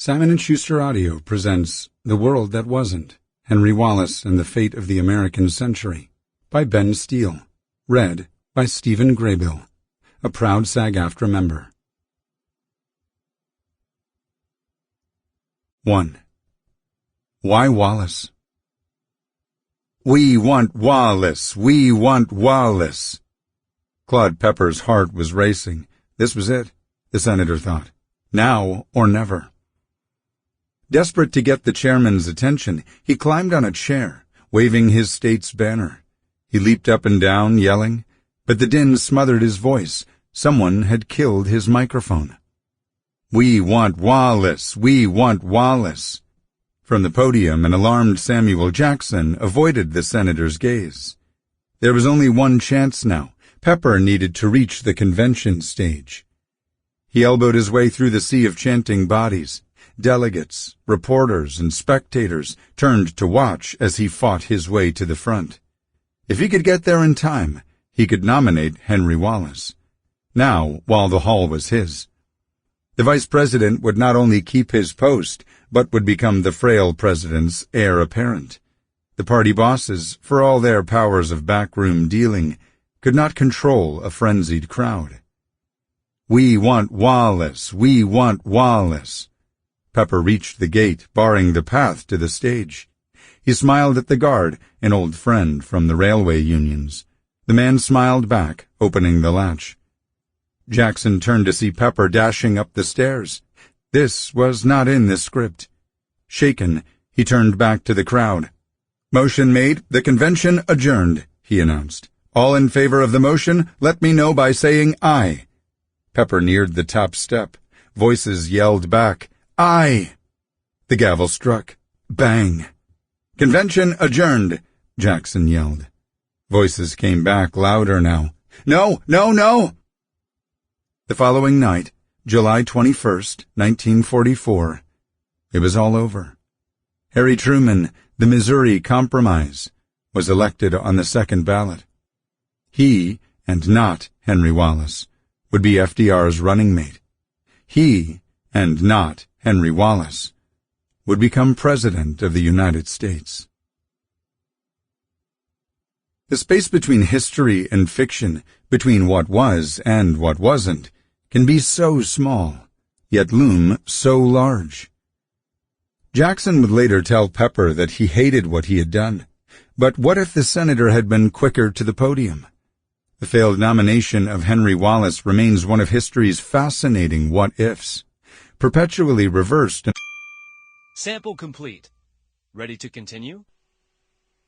Simon & Schuster Audio presents The World That Wasn't, Henry Wallace and the Fate of the American Century, by Benn Steil, read by Stephen Graybill, a proud SAG-AFTRA member. 1. Why Wallace? We want Wallace! We want Wallace! Claude Pepper's heart was racing. This was it, the senator thought. Now or never. Desperate to get the chairman's attention, he climbed on a chair, waving his state's banner. He leaped up and down, yelling, but the din smothered his voice. Someone had killed his microphone. We want Wallace! We want Wallace! From the podium, an alarmed Samuel Jackson avoided the senator's gaze. There was only one chance now. Pepper needed to reach the convention stage. He elbowed his way through the sea of chanting bodies. Delegates, reporters, and spectators turned to watch as he fought his way to the front. If he could get there in time, he could nominate Henry Wallace. Now, while the hall was his. The vice president would not only keep his post, but would become the frail president's heir apparent. The party bosses, for all their powers of backroom dealing, could not control a frenzied crowd. We want Wallace! We want Wallace! Pepper reached the gate, barring the path to the stage. He smiled at the guard, an old friend from the railway unions. The man smiled back, opening the latch. Jackson turned to see Pepper dashing up the stairs. This was not in the script. Shaken, he turned back to the crowd. Motion made, the convention adjourned, he announced. All in favor of the motion, let me know by saying aye. Pepper neared the top step. Voices yelled back, aye! The gavel struck. Bang! Convention adjourned, Jackson yelled. Voices came back louder now. No, no, no! The following night, July 21st, 1944, it was all over. Harry Truman, the Missouri Compromise, was elected on the second ballot. He, and not Henry Wallace, would be FDR's running mate. He, and not Henry Wallace, would become President of the United States. The space between history and fiction, between what was and what wasn't, can be so small, yet loom so large. Jackson would later tell Pepper that he hated what he had done. But what if the senator had been quicker to the podium? The failed nomination of Henry Wallace remains one of history's fascinating what-ifs, perpetually reversed. Sample complete. Ready to continue?